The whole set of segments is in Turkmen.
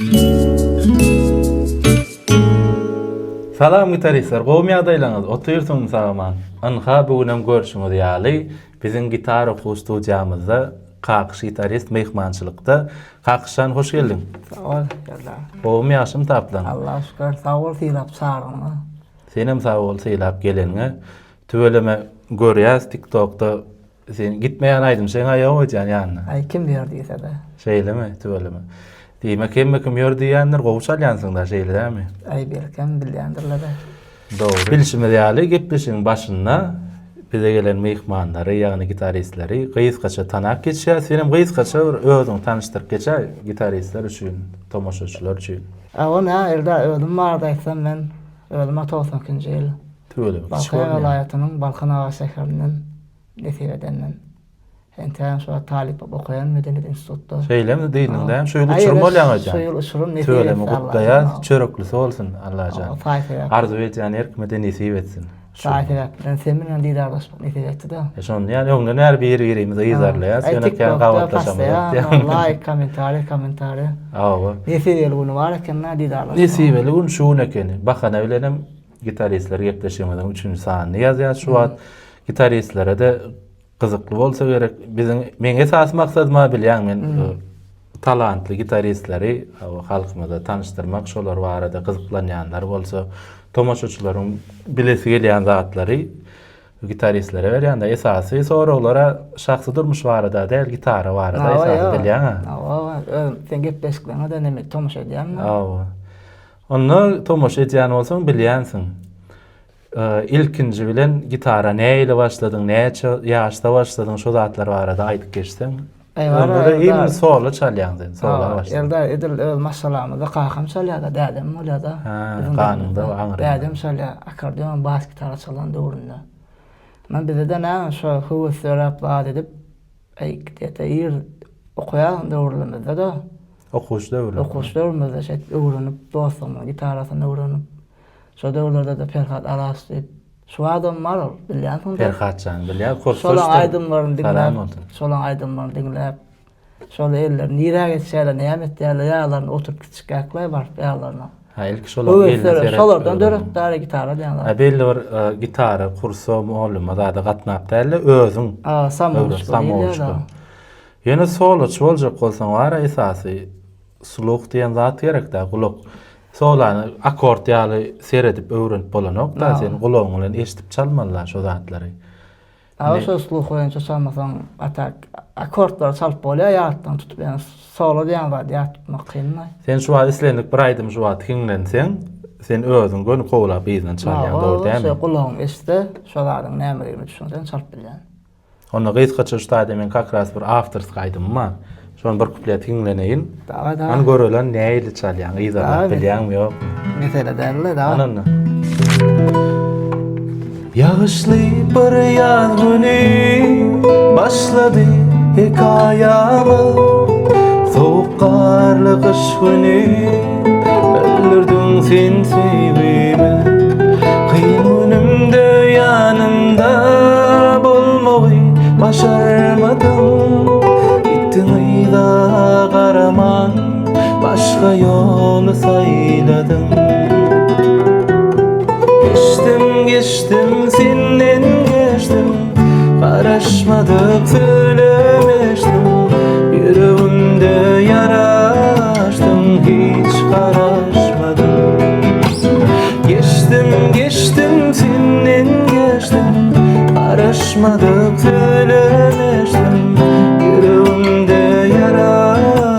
Salam gitaristler, gowmy ýagdaýlaryňyz oturýarsyň sagaman. Anha bugünem görüşüňiz ýaly biziň gitar okuw studiýamyzda Kakyş gitarist mehmançylykda. Kakşan hoş geldin. Sağ ol, geldi. Gowmy ýaşym taplan. Allah şükür, sağ ol, silap çağırma. Senem sağ ol, silap geleniňe. Tüveleme görýäs TikTokda sen gitmeýän aýdym sen aýagy ýan ýanyna. Ay kim berdiýse de. Şeýlemi, tüveleme. Diýme kim ýör diýenler gowşal ýansyňda şeýle dämi? Ay berken bilýändirler de. Doğru. Bilişimiz ýaly gepleşiň başynda bize gelen mehmanlary, ýagny gitaristleri gysgaça tanak geçýär. Senem gysgaça özüňi tanyşdyryp geçä gitaristler üçin, tomoşaçylar üçin. Awna elde özüm bar daýsam men özüme 92-nji ýyl. Tüwele. Balkan welaýatynyň Balkan Ağa şäherinden Nesibedenden. Enten şu talip okuyan Medeniyet Institutda. Şeýlemi diýdiňdäm şöyle uçurum bolýan ekan. Şöyle uçurum ne Tüwelemi gutlaýar, çörekli bolsun Allah jan. Fayda. Arzu etýän erkmede nesip etsin. Fayda. Ben seminden diýdarlaşmak nesip etdi de. Şon ýani öňden her bir-birimize ýyzarlaýar. Sen kan gawatlaşamadyk. Like, komentary. Awa. Nesibeli bunu var eken diýdarlaşmak. Nesibeli gün şuň ekeni. Bakana bilenem gitaristler gepleşýändiň 3-nji sanyny ýazýar şu wagt. Gitaristlere de gyzykly bolsa gerek. Men esas maksadyma bilýän men talantly gitaristleri halkymyza tanıştırmak, şolar barada gyzyklanýanlar bolsa, tomoşaçylaryň bilesi gelýän zatlary gitaristlere berýär. Esasy soralara şahsy durmuş barada däl, gitara barada esas bilýän. Awa, sen gepleşiklerine de neme tomoşa edýänmi? Awa. Onu tomoşa edýän bolsaň bilýänsiň. İlkinci bilen gitara näyle başladyň, näçe ýaşda başladyň şo zatlar barada aýdyp geçseň. Onda im solo çalýan, solo başladyň. Elde edil masalamyzda kakam çalýar da, dädem bolýar da. Kanynda aňyr. Dädem çalýar, akordeon, bas gitara çalan döwründe. Men bizde näme şo howes seraplar edip aýkdete ýer okuyan döwründe da. Okuş döwründe. Okuş döwründe şeýle öwrenip dostum gitarasyny öwrenip şo döwürlerde de Ferhat Aras diýip şu adamlar bilýän Ferhatjan bilýär, kursda. Şolan aýdymlaryny dinläp, şolan aýdymlaryny dinläp, şol eller nirä geçýärler, näme etýärler, ýalarny oturup kiçikaklar bar, ýalarna. Ha, ilk şolan elini şolardan döretdäri gitara diýenler. Belli bir gitara kursu muallima da gatnap däli özüň. Samoçko. Ýene soloçy boljak bolsaň wara esasy suluk diýen zat gerek da, gulak. Solany akord ýaly seredip öwrenip bolanok da sen gulagyň bilen eşitip çalmalar şo zatlary. Awa şo suluk boýunça çalmasaň atak akordlar çalyp bolýar ýatdan tutup ýa solo diýen var ýat tutmak kynly. Sen şu wagt islendik bir aýdym şu wagt kiňlenseň sen özüň gönü gowlap ýyzdan çalýan dogry dämi? Şo gulagyň eşitdi, şolaryň nämedigini düşünsen çalyp bilýän. Onda gysgaça şu taýda men kakras bir after aýdym ma. Şon bir kuplet kiňleneýin. An görelen näýli çalýan, ýyzarlap bilýänmi ýok? Mesele dälle da. Ananna. Yağışlı bir yaz günü başladı hikayamı. Soğuk karlı kış günü öldürdün sen sevgimi. Kıyın önümde yanımda bulmayı başarmadım. Gittin ıyla karaman başka yolu sayladım. Geçtim senden geçtim, karışmadık söylemiştim. Yüreğimde yara açtım, hiç karışmadım. Geçtim senden geçtim, karışmadık söylemiştim. Yüreğimde yara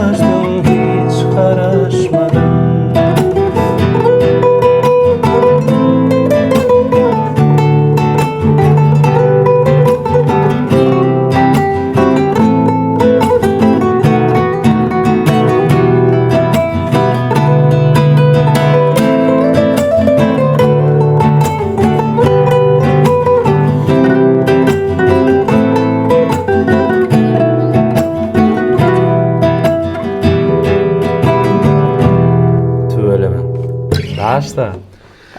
açtım, hiç karışmadım. Başta.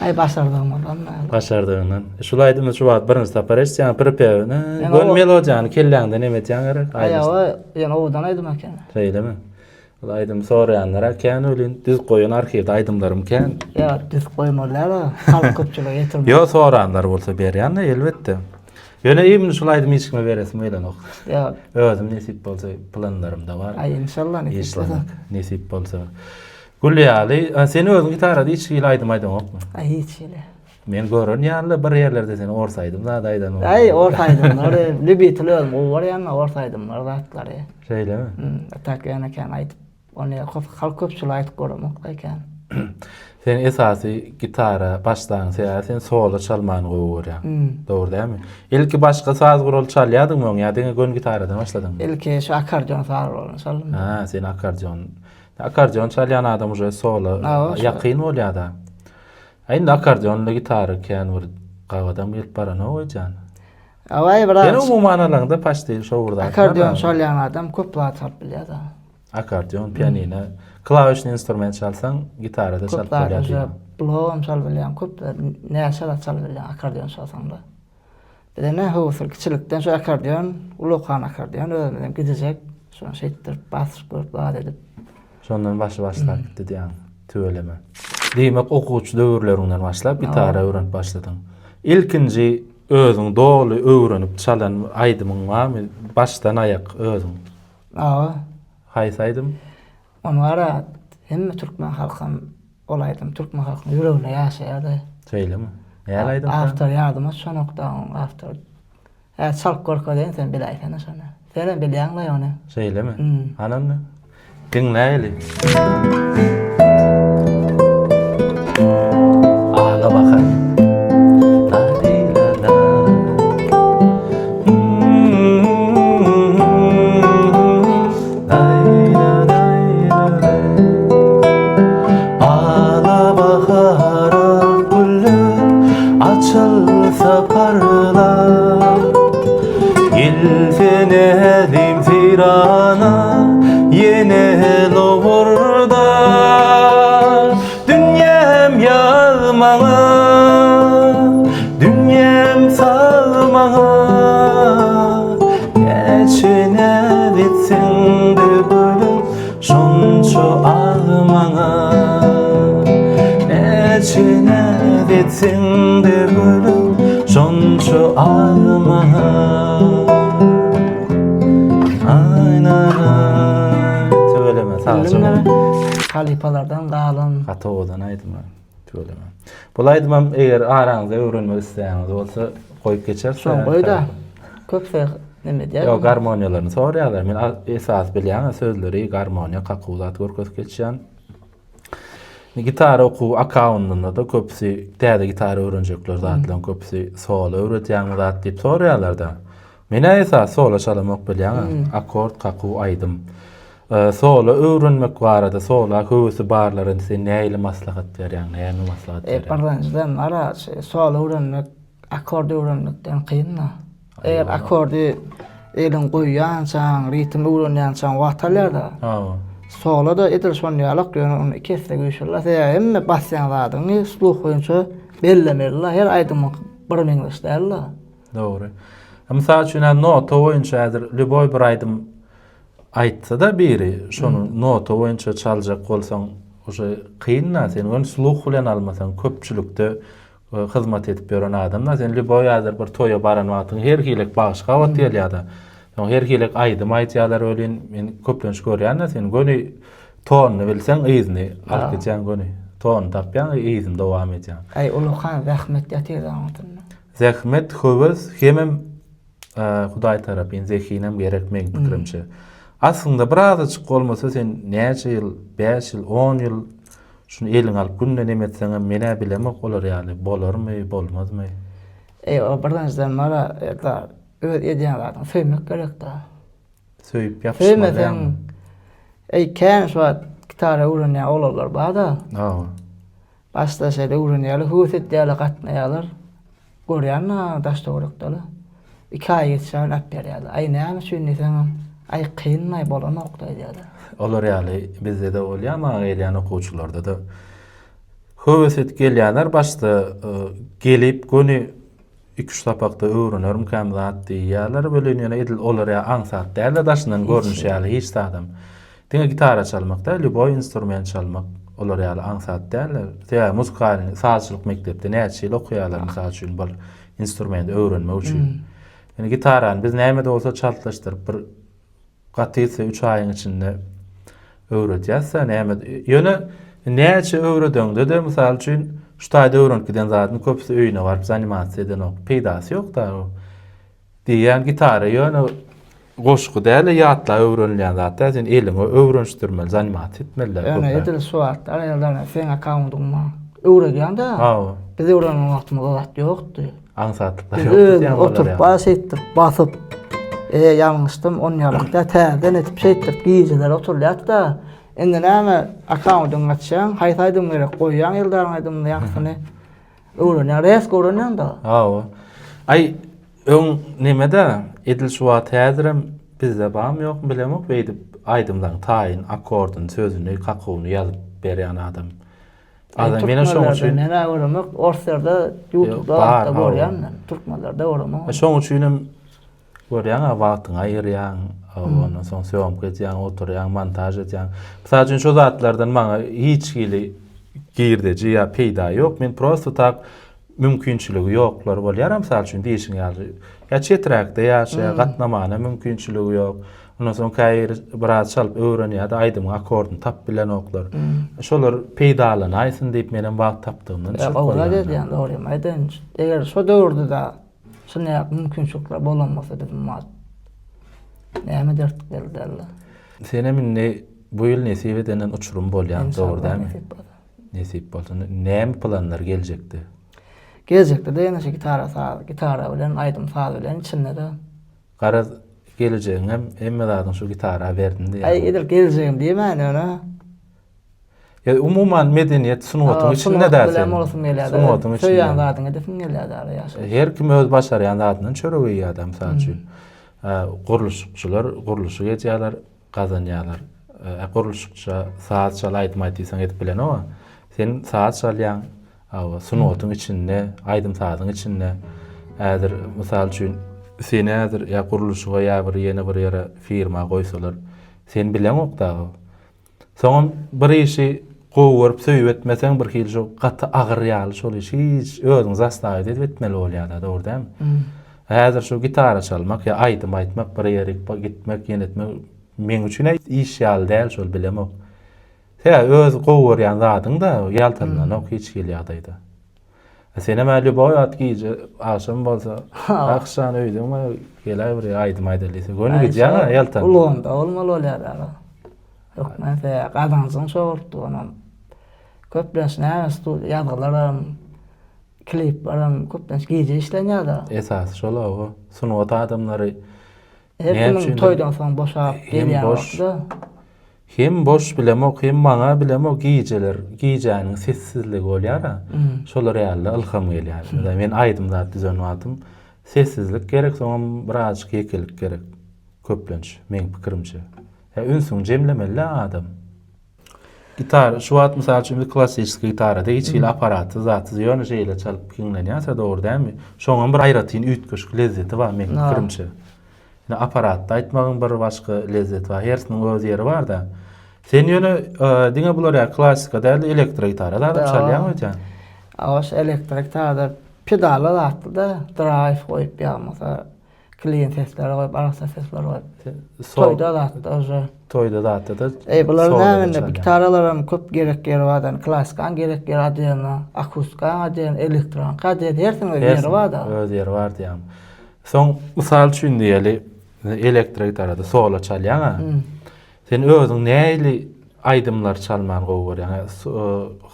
Ay başardığımdan. Başardığından. Şulaydım şu wagt birinji tapar eşitýän prepewini, gön melodiýany kelläňde näme etýän gerek? Ay, ýa-ni odan aýdym eken. Şeýlemi? Aydym sorayanlara kän ölün diz goýan arhivde aydymlarym kän. Ya düz koymalar halk köpçülüğe getirmek. Yo soranlar bolsa berýän elbetde. Ýöne iými şol aydym içime beresim öýlenok. Ya Özüm nesip bolsa planlarymda bar. ay inşallah ne İşlemek nesip bolsa. Gülýaly, sen özüň gitarada hiç ýyl aydym okmy? Ay hiç ile. Men görün ýaly bir ýerlerde seni orsaydym da aýdan. Ay ortaydımlar, libitliyorum, o var yanına ortaydımlar rahatları. Şeýlemi? Atak yana kan aytıp, onu halk köpçülüğe aytıp görmek ayken. Sen esasy gitara başlaňy sen solo çalmagyny goýurýan. Dogry dälmi? Ilki başga saz gurul çalýadyňmy oňa ýa-da gön gitaradan başladyňmy? İlki şu akordeon sağır olun salım. Ha, sen akordeon çalýan adam uje solo ýakyn bolýar-da. Aýnda akordeonla gitara kän bir gawadan gelip barana oýjan. Avay biraz. Ýene umumyň alanda paşdy şowurda. Akordeon çalyan adam köp lat çalıp bilýär da. Akordeon, pianino, klawišni instrument çalsan gitarada çalıp bolýar. Blowum çalıp bilýän köp näşe çalıp bilýän akordeon çalsam da. Bir de ne howsul kiçilikden şu akordeon, ulukhan akordeon özünden gidecek. Şonu şeýtdir bas görüp bad edip. Şondan başlar gitdi diýen. Tööleme. Diýmek okuwçy döwürlerinden başlap gitara öwrenip başladyň. İlkinji özüň doly öwrenip çalan aydymyň barmy? Başdan aýak özüň. Haýsy aydym? Onu ara hemme Türkmen halkyn olaydym. Türkmen halkynyň ýüregine ýaşaýardy. Şeýlemi? Näle aydym? After yardıma şu noktadan after. Çalk gorkadan sen biläýsen şonu. Sen bilýäňmi ýony? Şeýlemi? Ananmy? Dinläýeli. Ala bakar. Ala bakara güller açılsa parlar. Yeltenedim firana yine lovurda. Dünyam yalmağa, dünyam salmağa. Geçine bitsin de gülüm şonço ağmağa. Geçine bitsin de gülüm şonço ağmağa. Söyleme sadece. Halipalardan galın. Gatowadan aýdym. Söyleme. Bulaýdym eger araňyza öwrenmek isleýäňiz bolsa goýup geçer. Son goýda. Köpse neme diýär? Yo garmoniýalaryny soraýarlar. Men esas bilýän sözleri garmoniýa, kakawzat görkezip geçýän. Gitara okuw akaunynda da köpsi täze gitara öwrenjekler zatlan köpsi solo öwretýän zat diýip soraýarlar da. Men esas solo çalmak bilýän, akord, kakuw aýdym. Solo öwrenmek barada solo höwesi barlaryň sen näle maslahat berýän, näme maslahat berýän? Parlanjdan ara solo öwrenmek, akord öwrenmekden kynna. Eger akordy elin goýýansaň, ritm öwrenýänsaň wagtlarda. Solo da edil şonýalyk ýöne kesde güýşürler. Hemme basýan zadyny sluh boýunça bellemerler. Her aýdymyk bir meňleşdirler. Dogry. Mysal üçin nota boýunça häzir Lüboy bir aýdym aýtsa da biri şonu nota boýunça çaljak bolsaň oşa kynna sen onu sluh bilen almasaň köpçülükde hyzmat edip beren adamlar sen Lüboy häzir bir toýa baran wagtyň her hilek başga wagt ýa-da. Her hilek aýdym aýtýarlar ölen men köplenç görýän sen göni tonu bilseň ýyzny alkyjan göni ton tapýan ýyzny dowam etýän. Ay ulukhan rahmet ýatyr Zähmet höwes hemem Hudaý tarapyn zehinem gerekmek pikirimçe. Aslında birazcık bolmasa sen näçe ýyl, 5 ýyl, 10 ýyl şunu eliň alyp günde nemetseň mene bilemek bolar ýaly. Bolarmy, bolmazmy? O birden mara da öz edýän zadyň söýmek gerek da. Söýüp ýapyşmadan. Kän şu gitara öwrenýän olarlar bada. Başda şeýle öwrenýärler, höwset ýaly gatnaýarlar. Görýän daş dograkdaly. 2 aý geçýär ap berýärler. Ay näme üçin desem, ay kynnaý bolan okda edýärler. Olar ýaly bizde de bolýar, gelýän okuwçylarda da. Höwset gelýänler başda gelip göni 2-3 tapakda öwrenerim käm zat diýýärler, bölen ýene edil olar ýa ansat däl daşyndan görnüş ýaly hiç adam. Diňe gitara çalmak da, lüboy instrument çalmak olar ýaly ansat däller. Ýa muzykal sazçylyk mekdepde näçe ýyl okuýarlar mysal üçin bol instrument öwrenmek üçin. Yani gitarany biz näme de bolsa çaltylaşdyryp bir gatysy 3 aýyň içinde öwredýärse näme ýöne näçe öwredende de mysal üçin şu taýda öwrenkiden zaten köpüsi öýüne barıp animasiýa eden ok, peýdasy ýok da o. Diýen gitara ýöne goşgu däl ýatla öwrenilýän zat da sen elini öwrenişdirmeli, animasiýa etmeliler. Yani edil suat, aralarına sen akawundyňma öwredýän-de. Ha. Biz öwrenen wagtymyzda zat ýokdy. Ansatlıklar Biz yok diýen bolar oturup ýa. bas etdik, basyp ýalňyşdym, on ýalakda täzen etip şeýtdik, giýjeler oturýar da. Indi näme akawundyň açýan, haýtaýdym gerek goýýan ýyldaryň aýdymda ýaksyny öwrenýär, res öwrenýär da. Ha. Ay öň nemede edil şuwat häzirem bizde bam ýok bilemok beýdip aýdymdan taýyn akordun sözüni, kakuwny ýazyp berýän adam. Adam mene şoň üçin näme öwrenmek orserda YouTube'da görýän, türkmenlerde öwrenmek. şoň üçin görýän wagtyň aýyrýan, ondan soň söýüp geçýän, oturýan, montaj edýän. Mysal üçin şu zatlardan maňa hiç gili girdeji ýa peýda ýok. Men prosto tak mümkinçiligi ýoklar bolýar, mysal üçin diýişiň ýaly. Ya çetrakda ýaşa gatnamana mümkinçiligi ýok. Ondan soň käýir biraz çalyp öwrenýär da aýdym akordun tap bilen oklar. Şolar peýdalanaýsyn diýip menen wagt tapdymdan çykyp bolýar. Ola diýen dogry maýdan. Eger şo döwürde da şunday mümkinçilikler bolanmasa dedim mat. Näme dertlik geldi. Sene minne bu ýyl nesip edenen uçurum bolýan, dogry dämi? Nesip bolsa näme planlar geljekdi? Gelecekde de ýene gitara bilen aýdym saz bilen içinde de. Garaz geleceğin hem zaten şu gitara verdin diye. Ay edil geleceğim diýmän öňe. Ya umuman medeniyet sunuwatyn içinde däl. Sunuwatyn içinde. Söýän zaten edipin gelýär ýaşa. Her kim öz başarýan zatyndan çöregi adam mysal üçin. Guruluşçular guruluşy geçýärler, gazanýarlar. Guruluşçu saat çalayt maýtysan edip bilen o. Sen saat çalýan, sunuwatyn içinde, aýdym sazyň içinde. Ädir mysal üçin sen ädir ýa guruluşyga ýa bir ýene bir ýere firma goýsalar, sen bilen okda. Soňam bir işi gowy söýüp etmeseň bir hili şu gaty agyr ýaly şol işi hiç özüň zastawy edip etmeli bolýar da, dogry dämi? Häzir şu gitara çalmak ýa aýdym aýtmak, bir ýere gitmek, ýene etmek men üçin iş ýaly däl şol bilemok. Sen öz gowy ýan zadyň da ýaltanlanok hiç gelýärdi. Sen hem lüboy at giýje, aşam bolsa, akşam öýdüm, gelýär bir aýdym aýdylysy. Gönül gidýär ýaltan. Ulanda olmaly bolýar. Yok, men gadansyň şortdy onam. Köplenç näme ýazgylaram, kliplerim, köplenç giýje işlenýär da. Esas şol o, sunuwat adamlary hepimiň toýdan soň boşap gelýär. Hem boş bilemok, hem maňa bilemok giýjeler, giýjäniň sessizligi bolýar. Şolar ýaly ilham gelýär. Men aýdym zat düzenwatym. Sessizlik gerek, soňam biraz kekelik gerek. Köplenç, men pikirimçe. Ünsüň jemlemeli adam. Gitar, şu wagt mysal üçin klassik gitarada hiç ýyl aparaty, zaty ýöne şeýle çalyp kiňlenýärse dogry dämi? Şoňam bir aýratyn üýtgeç lezzeti bar men pikirimçe. Aparatda aýtmagyň bir başga lezzet bar. Hersiniň öz ýeri bar da. Sen ýöne diňe bular ýa klassika däl elektrik gitarada adam çalýan öýtän. Awaş elektrik gitarada pedala atdy da, drive goýup ýa-masa klient sesleri goýup, arasa sesleri goýup. Toýda da atdy. Toýda da atdy da. Bular näme gitaralaram köp gerek ýeri bardan, klassikan gerek ýeri adýan, akustika adýan, elektron adýan, hersiniň öz ýeri bar da. Öz ýeri bar diýem. Soň mysal üçin diýeli elektrik gitarada solo çalýan. Sen özüň näili aýdymlar çalman gowy ýa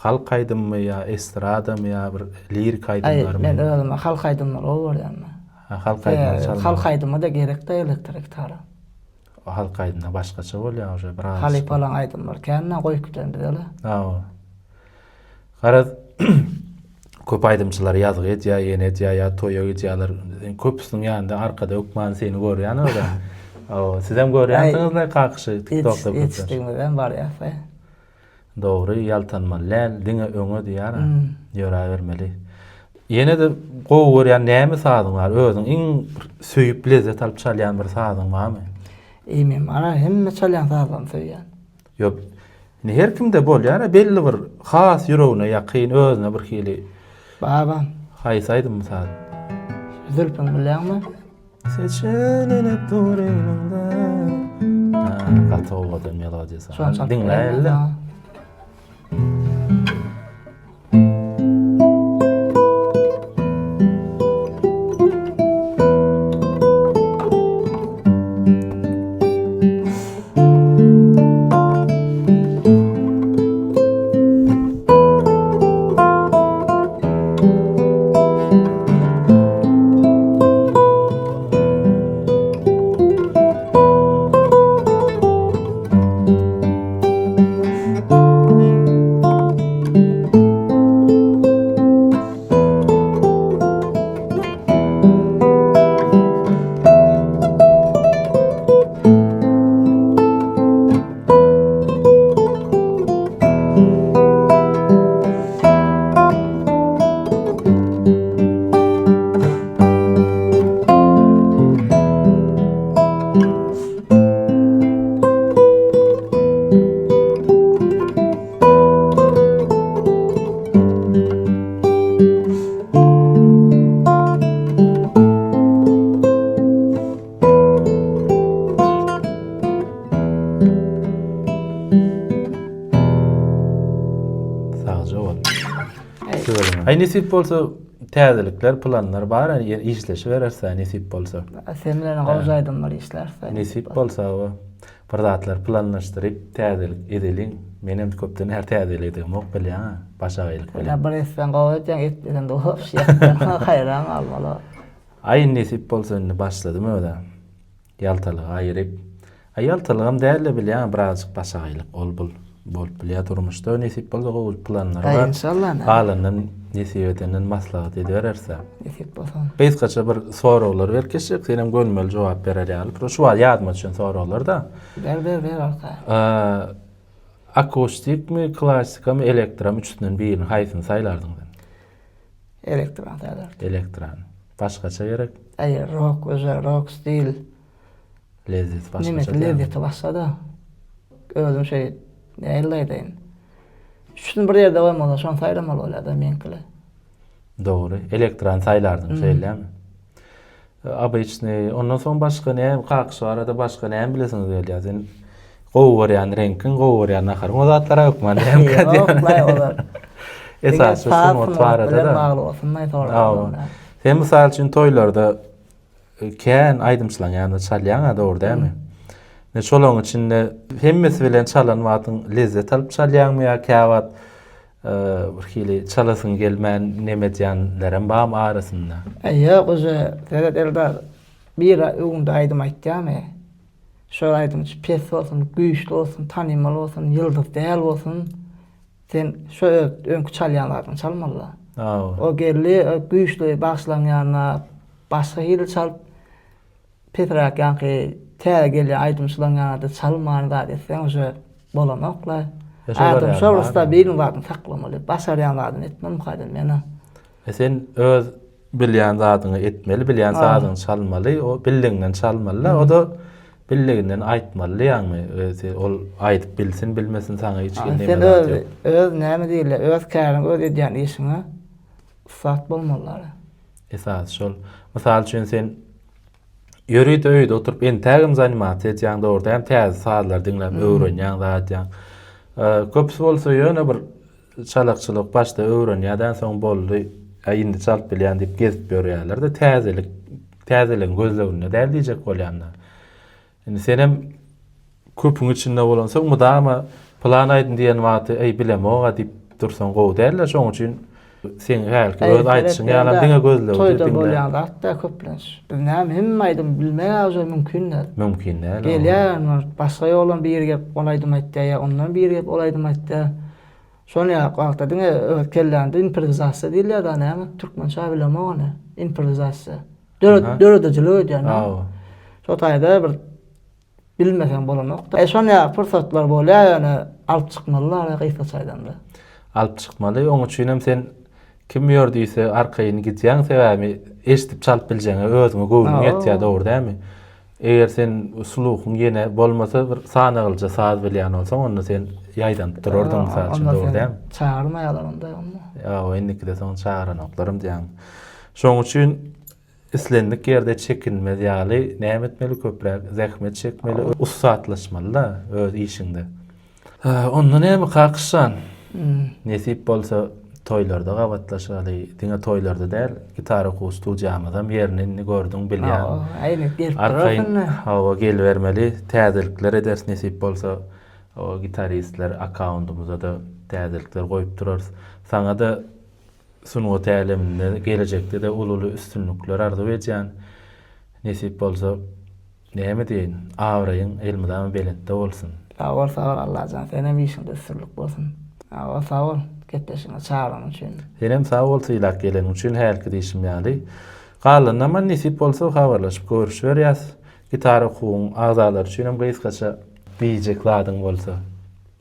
halk aýdymmy ýa estradamy ýa bir lirik aýdymlarmy? Men özüm halk aýdymlar gowy ýa-ni. Halk aýdymlar çalman. Halk aýdymy da gerek de elektrik gitara. Halk aýdymna başgaça bolýar uje biraz. Halip alan aýdymlar känne goýup gitende. Garaz köp aýdymçylar ýazgy etýär, ýene etýär, toýa etýärler. Köpüsiniň ýanynda arkada ökman seni görýän öyle. Siz hem görýänsiňizler kakşy TikTokda köpler. Yetişdigimden bar ýa. Dogry ýaltanmaly, diňe öňe diýär. Ýöre bermeli. Ýene de gowy görýän näme sazyň bar? Özüň iň söýüp lezzet alyp çalýan bir sazyň barmy? Men ara hemme çalýan sazyň söýýän. Yok. Her kimde bol yani belli bir has yüreğine yakın özüne bir hili Babam. haysaydım misal. Zülfün bilenmi? Seçilenip dur elimde. Katı olmadı melodisi. Dinle elle. Ay nesip bolsa täzelikler, planlar bar, işleşi bererse nesip bolsa. Sen bilen gowjaydymlar işlerse. Nesip bolsa o bir zatlar planlaşdyryp täzelik edeliň. Menem köpden her täzelik edýän ok bilýän, başa gaýlyk bilýän. Ya bir etsen gowjaýan etden dolup şey. Hayran almaly. Ay nesip bolsa başladym öde. Yaltalyk aýryp. Yaltalygam däle bilýän, birazjyk başa gaýlyk bol bilýär durmuşda nesip bolsa gowy planlar bar. İnşallah. Galandan nesip edenden maslahat edibererse. Nesip bolsa. Biz kaça bir sorular berkeşik, senem gönmel jogap berelýär. Pro şu ýadma üçin sorular da. Ver arka. Akustik mi, klasik mi, elektron mi üçünden birini haýsyny saýlardyň? Elektron saýlar. Elektron. Başgaça gerek? Rock stil. Lezzet başgaça. Nimet lezzeti başga da. Özüm şey näleýdin. Şunu bir ýerde goýmaly, şonu saýlamaly bolýar meňkile. Dogry. Elektron saýlardyň şeýlerämi? Aba içine ondan soň başga näme kakşy arada başga näme bilesiňiz gelýär. Sen gowy renkin, gowy nahar. O zatlara ýokman näme kadýar. Yok, olar. Esas şu motwarada da. Sen misal üçin toýlarda kän aýdymçylar ýa-da çalýan doğru dämi? Ne şolaň içinde hemmesi bilen çalan wagtyň lezzet alyp çalýanmy ýa käwat bir hili çalasyň gelmän nemedýänlerem bam arasynda. Ýok, Ferhat Eldar bir öňde aýdym aýtdymy? Şol aýdym pes bolsun, güýçli bolsun, tanymaly bolsun, ýyldız däl bolsun. Sen şu öňkü çalýanlardan çalmaly. O geldi, güýçli başlayan ýanyna başga hili çalyp Petrak ýa-ni täze gelýän aýdymçylaryň ýanyna çalmany da desem, şu bolanoklar. Adam şowrusda birini wagtyny saklamaly, başarýanlardan etmem gaýdym mena. Sen öz bilýän zadyny etmeli, bilýän zadyny çalmaly, o bildiňden çalmaly, o da bildiğinden aýtmaly ýa-ni ol aýdyp bilsin, bilmesin saňa hiç gelmeli. Sen öz näme diýilýär, öz käriň, öz edýän işiňe ufak bolmaly. Esas şol. Mysal üçin sen ýörit öýde oturup entägim zanimasiýa etýäň orada hem täze saatlar dinläp öwrenýän zatýan. Köpüsi bolsa ýöne bir çalakçylyk başda öwrenýärden soň boldy, indi çalyp bilýän diýip gezip ýörýärler de täzeliň gözlegine däl diýjek bolýanlar. Yani senem köpüň içinde bolansa mudama plan aýdym diýen wagty bilemoga diýip dursaň gowy däller, şoň üçin sen helki öz aýdyşyň ýalan diňe gözlegi toýda bolýan hatda köplenç. Biz näme hemme aýdym bilmeýär, mümkin däl. Mümkin däl. Gelýär, başga ýolan bir gep olaýdym aýtdy, ondan bir gep olaýdym aýtdy. Şonu ýa-da diňe öwkelländi improvizasiýa diýilýär da näme? Türkmençe bilemegine improvizasiýa. Döredejiligi ýa-ni. Şo taýda bir bilmesen bolanokda. Şonu ýa fursatlar bolýar, ýani alyp çykmalylar gyýsa çaýdanda. Alyp çykmaly, oň üçin hem sen kim ýördiýse arkaýyny gidýän sebäbi eşitip çalyp biljeňe özüňe gowun ýetýär dogry dämi? Eger sen suluhun yine bolmasa bir sanagylca saz bilýän bolsaň, onda sen ýaýdan durardın mysal üçin, dogry däl? Çağırmaýarlar onda onu. Ya o endikide soň çağıranoklarym diýen. Şoň üçin islendik ýerde çekinmez ýaly näme etmeli, köpräk zähmet çekmeli, ussatlaşmaly da öz işinde. Onda näme kakşan? Nesip bolsa toylarda gawatlaşaly, diňe toylarda däl, gitara studiýamyzam ýerini gördüň bilýän. Aýny bir Arkaýyn hawa gelbermeli, täzelikler eders nesip bolsa o gitaristler akkauntumuza da täzelikler goýup durarys. Saňa da sunuw täliminde gelecekde de ululu üstünlükler arzu edýän. Nesip bolsa näme diýin? Awraýyň elmydam belinde bolsun. Sağ ol Allah can senem işinde sürlük bolsun. Sağ ol. Ketdeşine çağıran üçin. Senem sağ bolsa ilak gelen üçin herki diýişim ýaly. Galan ama nesip bolsa habarlaşyp görüşýärýäs. Gitara okuň agzalar üçin hem gysgaça biýjek zadyň bolsa,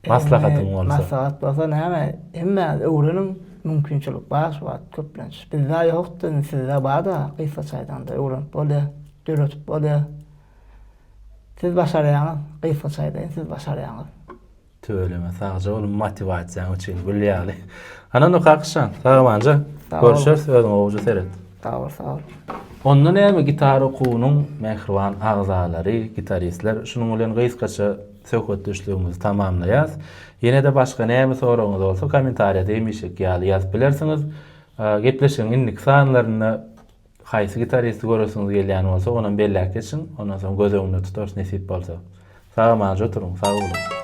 maslahatyň bolsa. Maslahat bolsa näme? Emma öwrenim mümkinçilik bar, şuwat köplenç. Bizde ýokdy, sizde bar da gysgaçaýdan da öwrenip bolýar, döretip bolýar. Siz başarýaňyz, gysgaçaýdan siz başarýaňyz. Tööleme sagja ol motivasiýaň üçin bilýärli. Anany kakşan, sagmanja. Görüşürüz, özüň oğucu seret. Sağ ol. Onda näme gitara okuwynyň mehriban agzalary, gitaristler şunuň bilen gysgaça söhbet düşlüğümüzi tamamlaýas. Ýene de başga näme soragyňyz bolsa kommentariýa demişik ýaly ýazyp bilersiňiz. Gepleşiň inlik sanlaryny haýsy gitaristi göresiňiz gelýän bolsa, onuň belläk geçin, ondan soň göz öňünde tutarys nesip bolsa. Sagmanja oturuň, sag bolun.